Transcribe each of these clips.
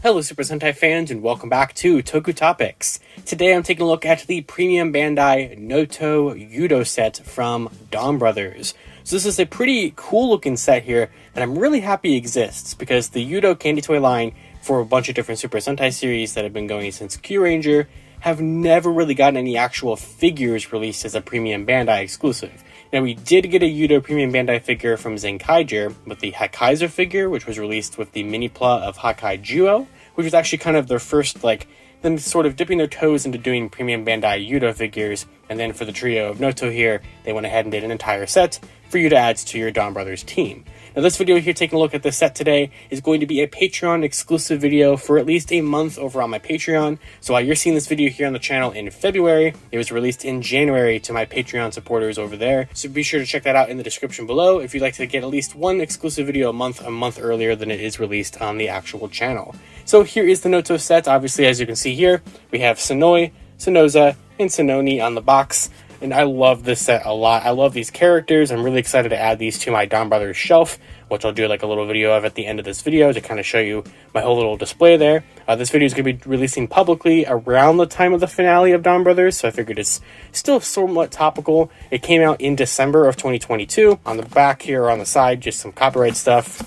Hello Super Sentai fans and welcome back to Toku Topics. Today I'm taking a look at the Premium Bandai Noto YUDO set from Donbrothers. So this is a pretty cool looking set here and I'm really happy it exists because the YUDO candy toy line for a bunch of different Super Sentai series that have been going since Q-Ranger have never really gotten any actual figures released as a Premium Bandai exclusive. Now we did get a YUDO Premium Bandai figure from Zenkaiger with the Hakaiser figure, which was released with the mini-plot of Hakaijuo, which was actually kind of their first, them sort of dipping their toes into doing Premium Bandai YUDO figures, and then for the trio of Noto here, they went ahead and did an entire set for you to add to your Donbrothers team. Now this video here, taking a look at this set today, is going to be a Patreon exclusive video for at least a month over on my Patreon. So while you're seeing this video here on the channel in February, it was released in January to my Patreon supporters over there. So be sure to check that out in the description below if you'd like to get at least one exclusive video a month earlier than it is released on the actual channel. So here is the Noto set. Obviously, as you can see here, we have Sonoi, Sonoza, and Sononi on the box. And I love this set a lot. I love these characters. I'm really excited to add these to my Donbrothers shelf, which I'll do like a little video of at the end of this video to kind of show you my whole little display there. This video is going to be releasing publicly around the time of the finale of Donbrothers, so I figured it's still somewhat topical. It came out in December of 2022. On the back here or on the side, just some copyright stuff.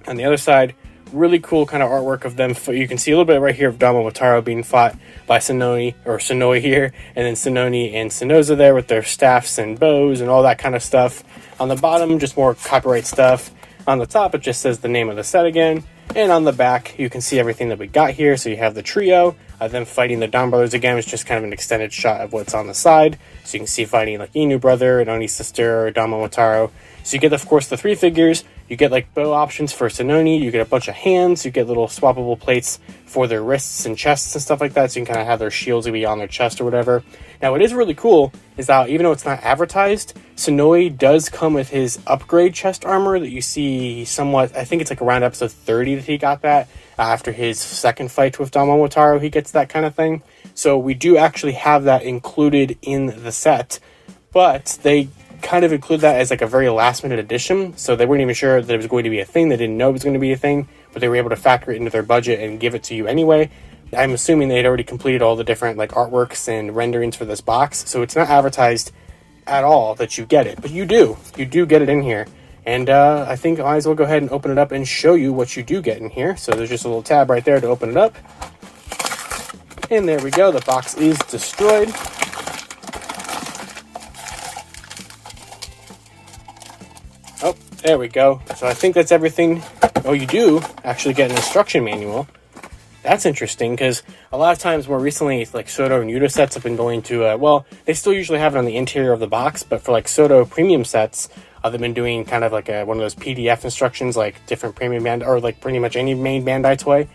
On the other side, really cool kind of artwork of them. You can see a little bit right here of Avataro being fought by Sonoi here, and then Sononi and Sonoza there with their staffs and bows and all that kind of stuff. On the bottom, just more copyright stuff. On the top, it just says the name of the set again. And on the back, you can see everything that we got here. So you have the trio, them fighting the Donbrothers again. It's just kind of an extended shot of what's on the side. So you can see fighting like Inu brother and Oni's sister or Avataro. So you get, of course, the three figures. You get like bow options for Sononi. You get a bunch of hands. You get little swappable plates for their wrists and chests and stuff like that. So you can kind of have their shields be on their chest or whatever. Now, what is really cool is that even though it's not advertised, Sonoi does come with his upgrade chest armor that you see somewhat. I think it's like around episode 30 that he got that. After his second fight with Avataro, he gets that kind of thing. So we do actually have that included in the set, but they kind of include that as like a very last minute addition, so they weren't even sure that it was going to be a thing. They didn't know it was going to be a thing, but they were able to factor it into their budget and give it to you anyway. I'm assuming they had already completed all the different like artworks and renderings for this box, so it's not advertised at all that you get it, but you do get it in here. And I think I might as well go ahead and open it up and show you what you do get in here. So there's just a little tab right there to open it up, and there we go. The box is destroyed. Oh, there we go. So I think that's everything. Oh, you do actually get an instruction manual. That's interesting, because a lot of times more recently, like Soto and YUDO sets have been going to, well, they still usually have it on the interior of the box, but for like Soto premium sets, they've been doing kind of like one of those PDF instructions, like different Premium Bandai, or like pretty much any main Bandai toy.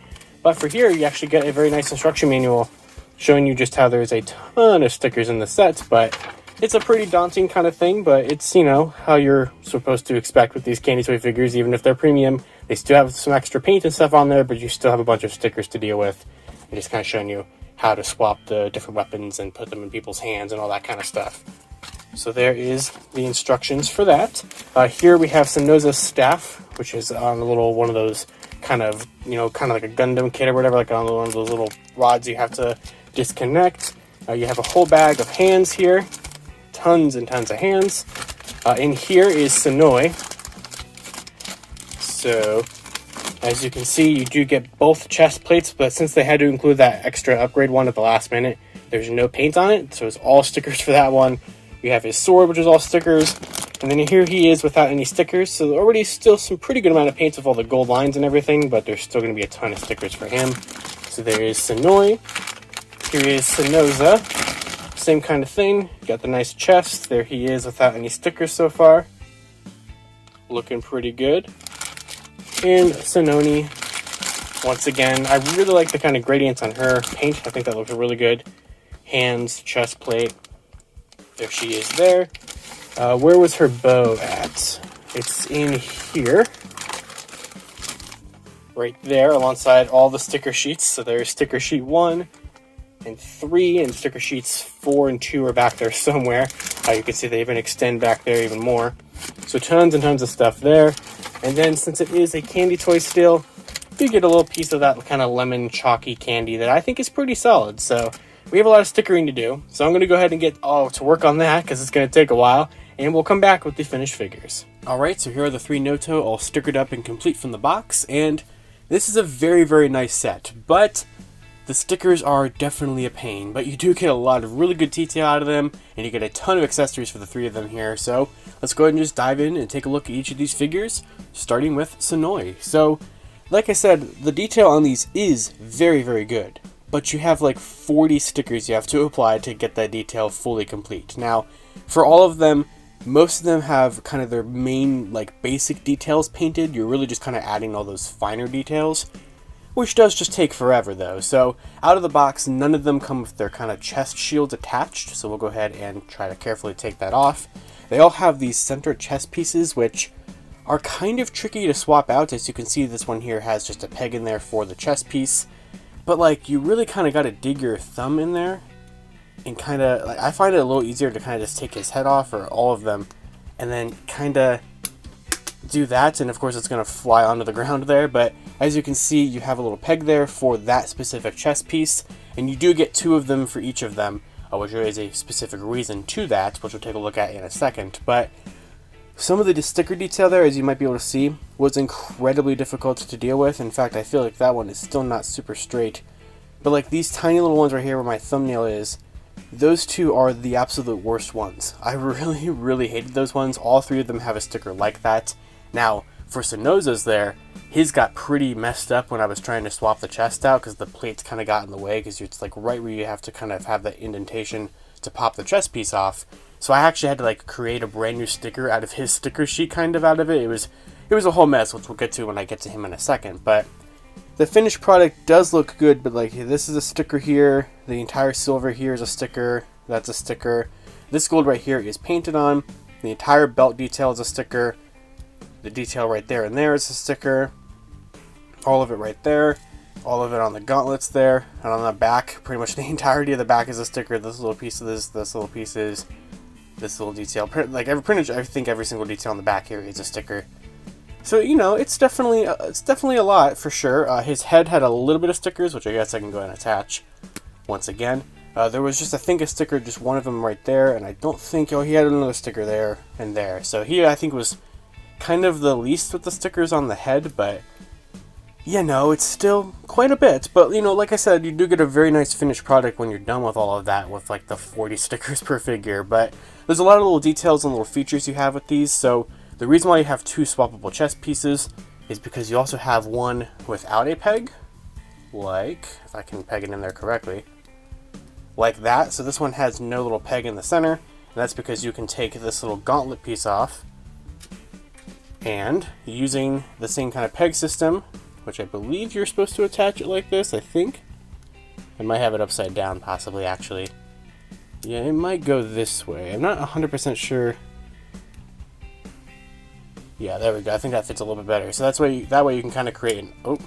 But for here, you actually get a very nice instruction manual showing you just how there's a ton of stickers in the set, but it's a pretty daunting kind of thing, but it's, you know, how you're supposed to expect with these candy toy figures. Even if they're premium, they still have some extra paint and stuff on there, but you still have a bunch of stickers to deal with. And just kind of showing you how to swap the different weapons and put them in people's hands and all that kind of stuff. So there is the instructions for that. Here we have Sonoza's staff, which is on a little one of those kind of, you know, kind of like a Gundam kit or whatever, like on one of those little rods you have to disconnect. You have a whole bag of hands here. Tons and tons of hands. In here is Sonoi. So, as you can see, you do get both chest plates, but since they had to include that extra upgrade one at the last minute, there's no paint on it, so it's all stickers for that one. We have his sword, which is all stickers, and then here he is without any stickers, so already still some pretty good amount of paints with all the gold lines and everything, but there's still going to be a ton of stickers for him. So there is Sonoi. Here is Sonoza. Same kind of thing. Got the nice chest. There he is without any stickers so far. Looking pretty good. And Sononi, once again, I really like the kind of gradients on her paint. I think that looks really good. Hands, chest plate. There she is there. Where was her bow at? It's in here. Right there alongside all the sticker sheets. So there's sticker sheet 1 and 3, and sticker sheets 4 and 2 are back there somewhere. You can see they even extend back there even more. So tons and tons of stuff there. And then since it is a candy toy still, do get a little piece of that kind of lemon chalky candy that I think is pretty solid. So we have a lot of stickering to do. So I'm going to go ahead and get to work on that because it's going to take a while. And we'll come back with the finished figures. Alright, so here are the 3 Noto all stickered up and complete from the box. And this is a very, very nice set. But the stickers are definitely a pain. But you do get a lot of really good detail out of them. And you get a ton of accessories for the 3 of them here. So let's go ahead and just dive in and take a look at each of these figures. Starting with Sonoi. So, like I said, the detail on these is very, very good. But you have like 40 stickers you have to apply to get that detail fully complete. Now, for all of them, most of them have kind of their main, like, basic details painted. You're really just kind of adding all those finer details, which does just take forever, though. So, out of the box, none of them come with their kind of chest shields attached, so we'll go ahead and try to carefully take that off. They all have these center chest pieces, which are kind of tricky to swap out. As you can see, this one here has just a peg in there for the chest piece, but, like, you really kind of got to dig your thumb in there. And kind of, like, I find it a little easier to kind of just take his head off, or all of them, and then kind of do that, and of course it's going to fly onto the ground there, but as you can see, you have a little peg there for that specific chest piece, and you do get 2 of them for each of them, which there is a specific reason to that, which we'll take a look at in a second. But some of the sticker detail there, as you might be able to see, was incredibly difficult to deal with. In fact, I feel like that one is still not super straight, but like these tiny little ones right here where my thumbnail is, those 2 are the absolute worst ones. I really, really hated those ones. All 3 of them have a sticker like that. Now, for Sonoza's there, his got pretty messed up when I was trying to swap the chest out because the plates kind of got in the way, because it's like right where you have to kind of have that indentation to pop the chest piece off. So I actually had to like create a brand new sticker out of his sticker sheet, kind of out of it. It was a whole mess, which we'll get to when I get to him in a second. But the finished product does look good, but like this is a sticker here, the entire silver here is a sticker, that's a sticker, this gold right here is painted on, the entire belt detail is a sticker, the detail right there and there is a sticker, all of it right there, all of it on the gauntlets there, and on the back, pretty much the entirety of the back is a sticker, this little piece of this little piece is, this little detail, like I think every single detail on the back here is a sticker. So, you know, it's definitely a lot, for sure. His head had a little bit of stickers, which I guess I can go ahead and attach once again. There was just, I think, a sticker, just one of them right there, and I don't think, he had another sticker there and there. So he, I think, was kind of the least with the stickers on the head, but, you know, it's still quite a bit. But, you know, like I said, you do get a very nice finished product when you're done with all of that, with, like, the 40 stickers per figure. But there's a lot of little details and little features you have with these, so the reason why you have 2 swappable chest pieces is because you also have one without a peg, like, if I can peg it in there correctly, like that. So this one has no little peg in the center, and that's because you can take this little gauntlet piece off, and using the same kind of peg system, which I believe you're supposed to attach it like this, I think. I might have it upside down, possibly, actually. Yeah, it might go this way. I'm not 100% sure. Yeah, there we go. I think that fits a little bit better. So that way you can kind of create an... Oh,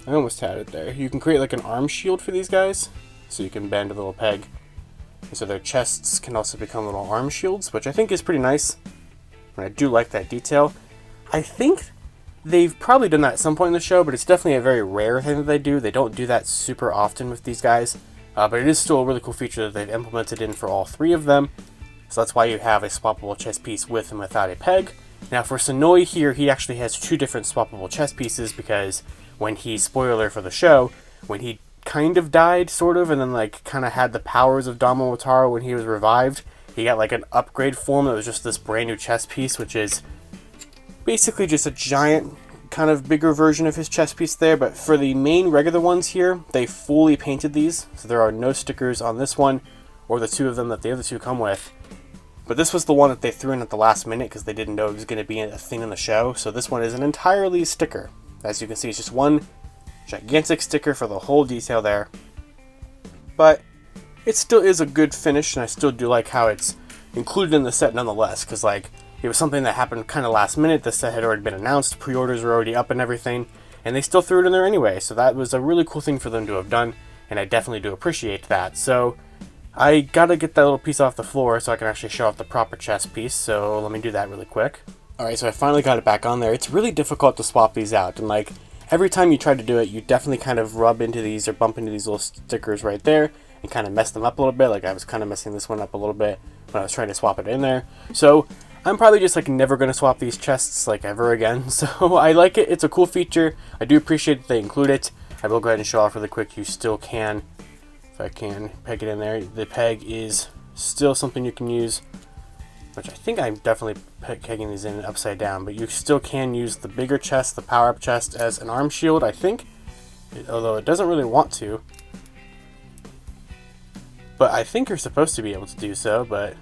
I almost had it there. You can create like an arm shield for these guys. So you can bend a little peg. And so their chests can also become little arm shields, which I think is pretty nice. And I do like that detail. I think they've probably done that at some point in the show, but it's definitely a very rare thing that they do. They don't do that super often with these guys. But it is still a really cool feature that they've implemented in for all 3 of them. So that's why you have a swappable chest piece with and without a peg. Now for Sonoi here, he actually has 2 different swappable chest pieces, because when he, spoiler for the show, when he kind of died, sort of, and then like kind of had the powers of Avataro when he was revived, he got like an upgrade form that was just this brand new chest piece, which is basically just a giant kind of bigger version of his chest piece there. But for the main regular ones here, they fully painted these, so there are no stickers on this one or the 2 of them that the other 2 come with. But this was the one that they threw in at the last minute because they didn't know it was going to be a thing in the show. So this one is an entirely sticker. As you can see, it's just one gigantic sticker for the whole detail there. But it still is a good finish, and I still do like how it's included in the set nonetheless. Because like, it was something that happened kind of last minute. The set had already been announced, pre-orders were already up and everything, and they still threw it in there anyway. So that was a really cool thing for them to have done, and I definitely do appreciate that. So I gotta get that little piece off the floor so I can actually show off the proper chest piece, so let me do that really quick. Alright, so I finally got it back on there. It's really difficult to swap these out, and like, every time you try to do it, you definitely kind of rub into these or bump into these little stickers right there and kind of mess them up a little bit. Like I was kind of messing this one up a little bit when I was trying to swap it in there. So I'm probably just like never going to swap these chests like ever again. So I like it. It's a cool feature. I do appreciate that they include it. I will go ahead and show off really quick. You still can, if I can peg it in there, the peg is still something you can use, which I think I'm definitely pegging these in upside down, but you still can use the bigger chest, the power-up chest, as an arm shield, I think, although it doesn't really want to. But I think you're supposed to be able to do so, but,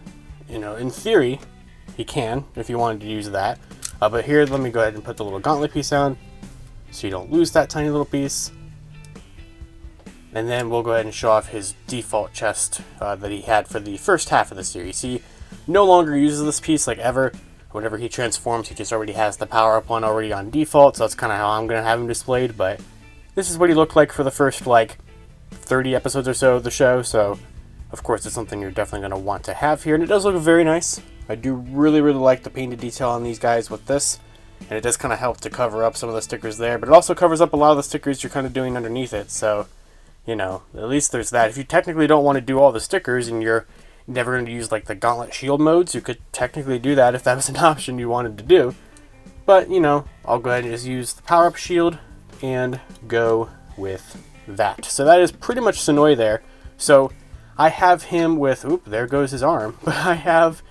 you know, in theory, you can, if you wanted to use that. But here, let me go ahead and put the little gauntlet piece on, so you don't lose that tiny little piece. And then we'll go ahead and show off his default chest that he had for the first half of the series. He no longer uses this piece like ever. Whenever he transforms, he just already has the power-up one already on default, so that's kind of how I'm going to have him displayed. But this is what he looked like for the first, like, 30 episodes or so of the show, so of course it's something you're definitely going to want to have here. And it does look very nice. I do really like the painted detail on these guys with this, and it does kind of help to cover up some of the stickers there, but it also covers up a lot of the stickers you're kind of doing underneath it, so, you know, at least there's that. If you technically don't want to do all the stickers and you're never going to use like the gauntlet shield modes, you could technically do that if that was an option you wanted to do. But, you know, I'll go ahead and just use the power-up shield and go with that. So that is pretty much Sonoi there. So I have him with, oop, there goes his arm. But I have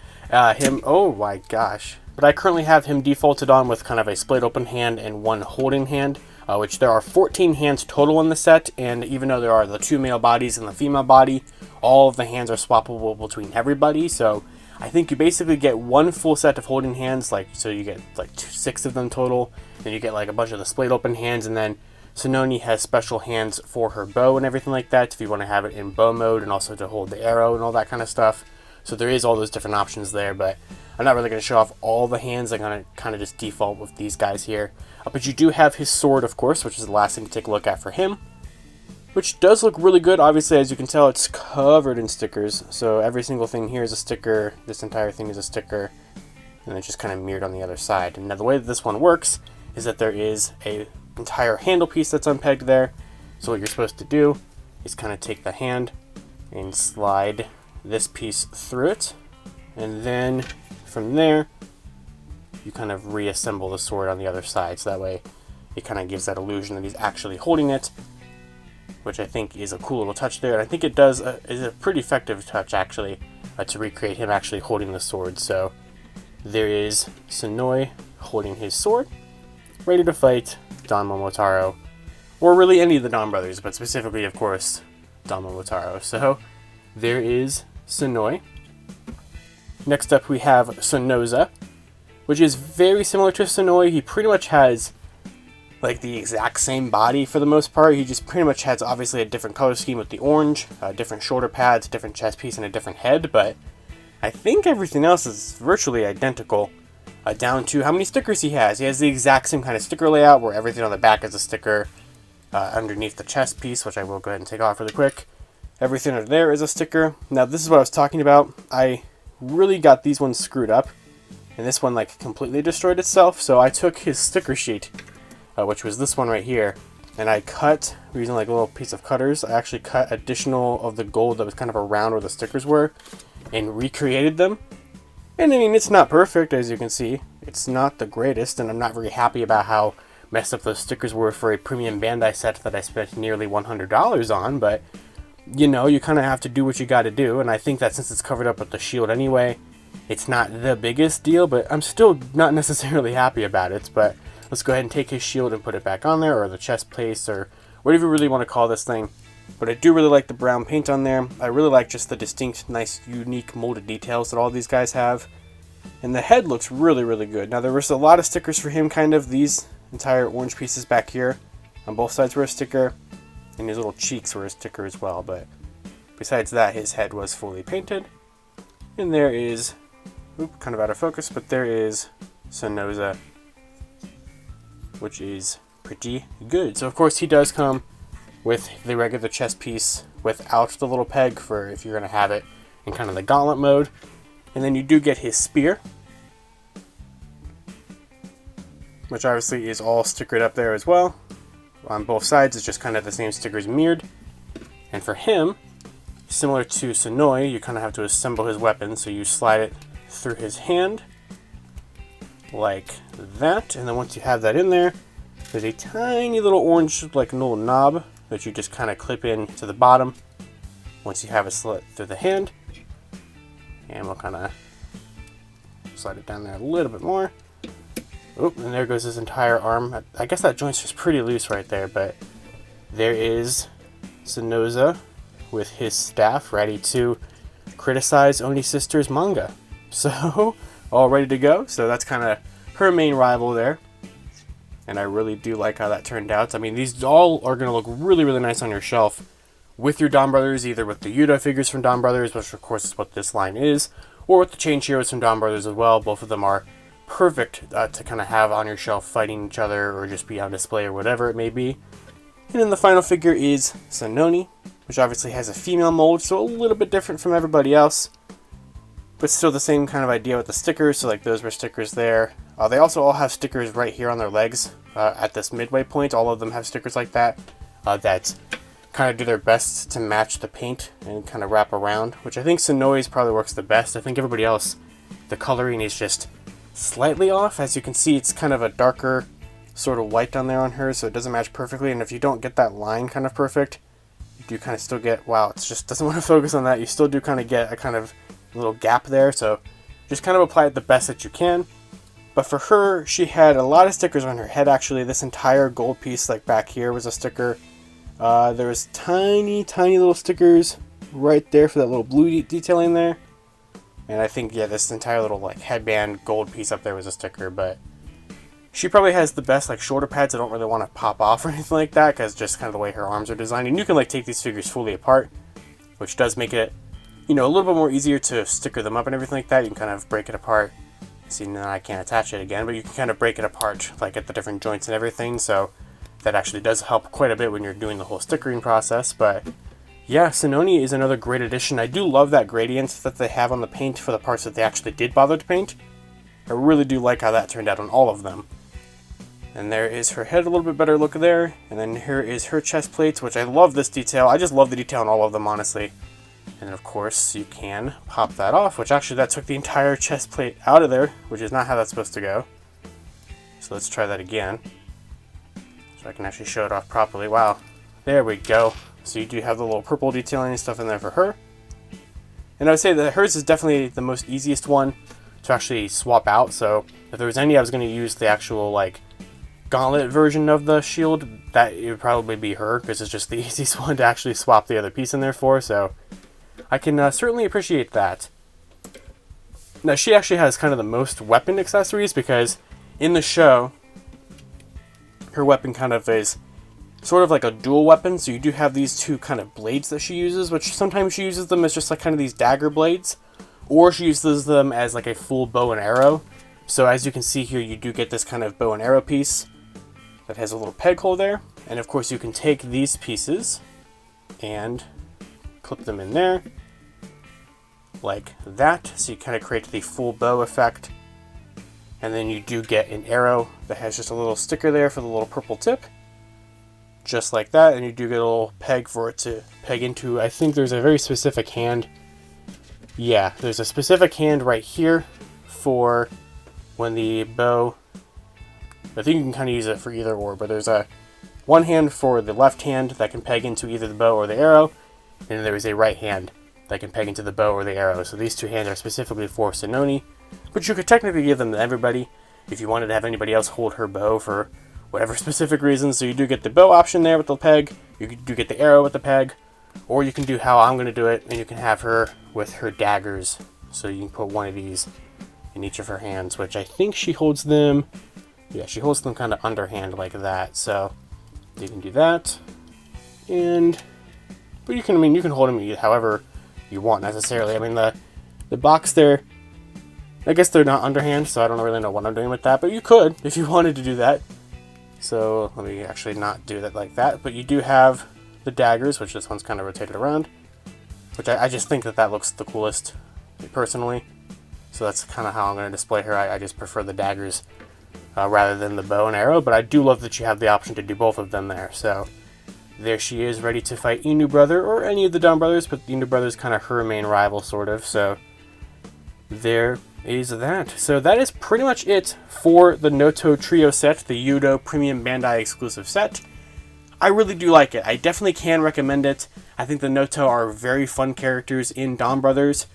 him, oh my gosh. But I currently have him defaulted on with kind of a split open hand and one holding hand, which there are 14 hands total in the set, and even though there are the 2 male bodies and the female body, all of the hands are swappable between everybody, so I think you basically get one full set of holding hands, like, so you get like 6 of them total, then you get like a bunch of the split open hands, and then Sononi has special hands for her bow and everything like that, if you want to have it in bow mode, and also to hold the arrow and all that kind of stuff. So there is all those different options there, but I'm not really going to show off all the hands. I'm going to kind of just default with these guys here. But you do have his sword, of course, which is the last thing to take a look at for him, which does look really good. Obviously, as you can tell, it's covered in stickers. So every single thing here is a sticker. This entire thing is a sticker, and it's just kind of mirrored on the other side. And now the way that this one works is that there is a entire handle piece that's unpegged there. So what you're supposed to do is kind of take the hand and slide this piece through it, and then from there you kind of reassemble the sword on the other side, so that way it kind of gives that illusion that he's actually holding it, which I think is a cool little touch there. And I think it is a pretty effective touch actually to recreate him actually holding the sword. So there is Sonoi holding his sword, ready to fight Don Momotaro, or really any of the Donbrothers, but specifically of course Don Momotaro. So there is Sonoi. Next up we have Sonoza, which is very similar to Sonoi. He pretty much has like the exact same body for the most part. He just pretty much has obviously a different color scheme with the orange, different shoulder pads, different chest piece, and a different head, but I think everything else is virtually identical, down to how many stickers he has. He has the exact same kind of sticker layout where everything on the back is a sticker underneath the chest piece, which I will go ahead and take off really quick. Everything under there is a sticker. Now this is what I was talking about. I really got these ones screwed up, and this one like completely destroyed itself, so I took his sticker sheet, which was this one right here, and I cut, using like a little piece of cutters, I actually cut additional of the gold that was kind of around where the stickers were, and recreated them. And I mean, it's not perfect, as you can see. It's not the greatest, and I'm not very happy about how messed up those stickers were for a Premium Bandai set that I spent nearly $100 on, but you know, you kind of have to do what you got to do, and I think that since it's covered up with the shield anyway, it's not the biggest deal, but I'm still not necessarily happy about it. But let's go ahead and take his shield and put it back on there, or the chest piece, or whatever you really want to call this thing. But I do really like the brown paint on there. I really like just the distinct, nice, unique molded details that all these guys have. And the head looks really good. Now there was a lot of stickers for him, kind of. These entire orange pieces back here on both sides were a sticker, and his little cheeks were a sticker as well. But besides that, his head was fully painted. And there is, kind of out of focus, but there is Sonoza, which is pretty good. So of course he does come with the regular chest piece without the little peg for if you're going to have it in kind of the gauntlet mode. And then you do get his spear, which obviously is all stickered up there as well. on both sides. It's just kind of the same stickers mirrored. And for him, similar to Sonoi, you kind of have to assemble his weapon. So you slide it through his hand like that. And then once you have that in there, there's a tiny little orange, like a little knob that you just kind of clip in to the bottom once you have it slit through the hand. And we'll kind of slide it down there a little bit more. Oop, and there goes his entire arm. I guess that joint's just pretty loose right there, but there is Sonoza with his staff ready to criticize Oni Sister's manga. So, all ready to go. So that's kind of her main rival there. And I really do like how that turned out. I mean, these all are going to look really, really nice on your shelf with your Donbrothers, either with the YUDO figures from Donbrothers, which of course is what this line is, or with the Change Heroes from Donbrothers as well. Both of them are perfect to kind of have on your shelf fighting each other or just be on display or whatever it may be. And then the final figure is Sononi, which obviously has a female mold, so a little bit different from everybody else, but still the same kind of idea with the stickers. So like those were stickers there. They also all have stickers right here on their legs at this midway point. All of them have stickers like that that kind of do their best to match the paint and kind of wrap around, which I think Sonoi's probably works the best. I think everybody else, the coloring is just slightly off. As you can see, it's kind of a darker sort of white down there on her, so it doesn't match perfectly. And if you don't get that line kind of perfect, you do kind of still get, wow, it just doesn't want to focus on that. You still do kind of get a kind of little gap there, so just kind of apply it the best that you can. But for her, she had a lot of stickers on her head, actually. This entire gold piece, like back here, was a sticker. There was tiny, tiny little stickers right there for that little blue detailing there. And I think, yeah, this entire little like headband gold piece up there was a sticker. But she probably has the best like shoulder pads that don't really want to pop off or anything like that, because just kind of the way her arms are designed. And you can like take these figures fully apart, which does make it, you know, a little bit more easier to sticker them up and everything like that. You can kind of break it apart. See, now I can't attach it again, but you can kind of break it apart like at the different joints and everything, so that actually does help quite a bit when you're doing the whole stickering process. But yeah, Sononi is another great addition. I do love that gradient that they have on the paint for the parts that they actually did bother to paint. I really do like how that turned out on all of them. And there is her head, a little bit better look there, and then here is her chest plates, which I love this detail. I just love the detail on all of them, honestly. And then of course you can pop that off, which actually that took the entire chest plate out of there, which is not how that's supposed to go. So let's try that again, so I can actually show it off properly. Wow, there we go. So you do have the little purple detailing and stuff in there for her. And I would say that hers is definitely the most easiest one to actually swap out. So if there was any I was going to use the actual like gauntlet version of the shield, that it would probably be her, because it's just the easiest one to actually swap the other piece in there for. So I can certainly appreciate that. Now, she actually has kind of the most weapon accessories, because in the show, her weapon kind of is sort of like a dual weapon. So you do have these two kind of blades that she uses, which sometimes she uses them as just like kind of these dagger blades, or she uses them as like a full bow and arrow. So as you can see here, you do get this kind of bow and arrow piece that has a little peg hole there. And of course you can take these pieces and clip them in there like that, so you kind of create the full bow effect. And then you do get an arrow that has just a little sticker there for the little purple tip, just like that. And you do get a little peg for it to peg into. I think there's a very specific hand. Yeah, there's a specific hand right here for when the bow, I think you can kind of use it for either or, but there's a one hand for the left hand that can peg into either the bow or the arrow, and then there is a right hand that can peg into the bow or the arrow. So these two hands are specifically for Sononi, but you could technically give them to everybody if you wanted to have anybody else hold her bow for whatever specific reason. So you do get the bow option there with the peg, you do get the arrow with the peg, or you can do how I'm going to do it, and you can have her with her daggers. So you can put one of these in each of her hands, which I think she holds them, yeah, she holds them kind of underhand like that. So you can do that, but you can, I mean, you can hold them however you want necessarily. I mean, the box there, I guess they're not underhand, so I don't really know what I'm doing with that, but you could if you wanted to do that. So let me actually not do that like that, but you do have the daggers, which this one's kind of rotated around, which I just think that looks the coolest personally. So that's kind of how I'm going to display her. I just prefer the daggers rather than the bow and arrow, but I do love that you have the option to do both of them there. So there she is, ready to fight Inu Brother, or any of the Donbrothers, but the Inu Brother's kind of her main rival, sort of, so there is that. So that is pretty much it for the Noto Trio set, the YUDO Premium Bandai Exclusive set. I really do like it. I definitely can recommend it. I think the Noto are very fun characters in Donbrothers.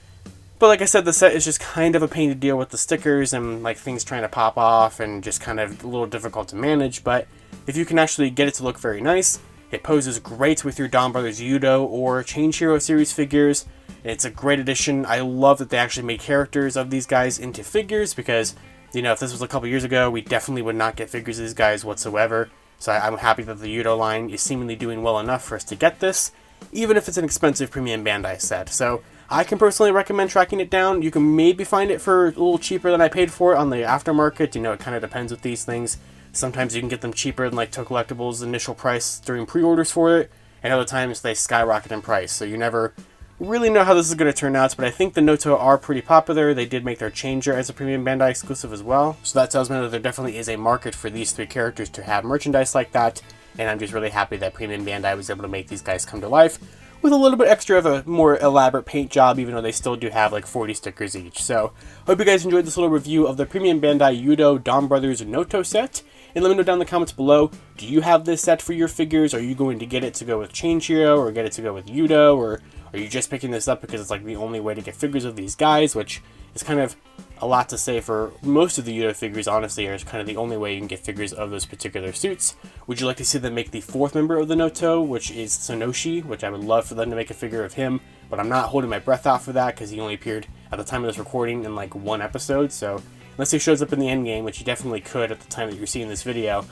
But like I said, the set is just kind of a pain to deal with the stickers and like things trying to pop off and just kind of a little difficult to manage. But if you can actually get it to look very nice, it poses great with your Donbrothers YUDO or Change Hero series figures. It's a great addition. I love that they actually made characters of these guys into figures because, you know, if this was a couple years ago, we definitely would not get figures of these guys whatsoever. So I'm happy that the YUDO line is seemingly doing well enough for us to get this, even if it's an expensive Premium Bandai set. So I can personally recommend tracking it down. You can maybe find it for a little cheaper than I paid for it on the aftermarket. You know, it kind of depends with these things. Sometimes you can get them cheaper than like Toe Collectibles' initial price during pre-orders for it, and other times they skyrocket in price. So you never really know how this is going to turn out, but I think the Noto are pretty popular. They did make their Changer as a Premium Bandai exclusive as well, so that tells me that there definitely is a market for these three characters to have merchandise like that, and I'm just really happy that Premium Bandai was able to make these guys come to life with a little bit extra of a more elaborate paint job, even though they still do have like 40 stickers each. So, hope you guys enjoyed this little review of the Premium Bandai YUDO Donbrothers Noto set, and let me know down in the comments below, do you have this set for your figures? Are you going to get it to go with Change Hero, or get it to go with YUDO, or are you just picking this up because it's like the only way to get figures of these guys, which is kind of a lot to say for most of the YUDO figures, honestly, are kind of the only way you can get figures of those particular suits. Would you like to see them make the fourth member of the Noto, which is Sonoshi, which I would love for them to make a figure of him, but I'm not holding my breath out for that because he only appeared at the time of this recording in like one episode, so unless he shows up in the endgame, which he definitely could at the time that you're seeing this video,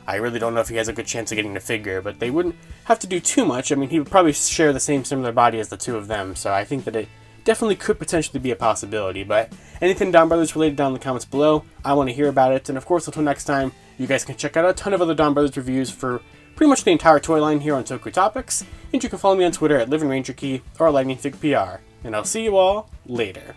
I really don't know if he has a good chance of getting a figure, but they wouldn't have to do too much. I mean, he would probably share the same similar body as the two of them, so I think that it definitely could potentially be a possibility. But anything Donbrothers related down in the comments below, I want to hear about it. And of course, until next time, you guys can check out a ton of other Donbrothers reviews for pretty much the entire toy line here on Toku Topics, and you can follow me on Twitter at LivingRangerKey or LightningFigPR, and I'll see you all later.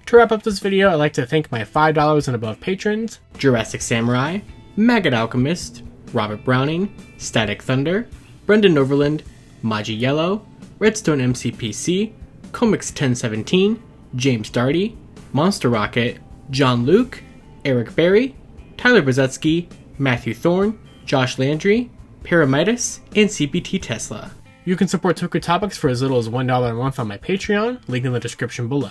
To wrap up this video, I'd like to thank my $5 and above patrons: Jurassic Samurai, Maggot Alchemist, Robert Browning, Static Thunder, Brendan Overland, Maji Yellow, Redstone MCPC, Comics 1017, James Darty, Monster Rocket, John Luke, Eric Berry, Tyler Brzezinski, Matthew Thorne, Josh Landry, Paramitis, and CPT Tesla. You can support Toku Topics for as little as $1 a month on my Patreon, link in the description below.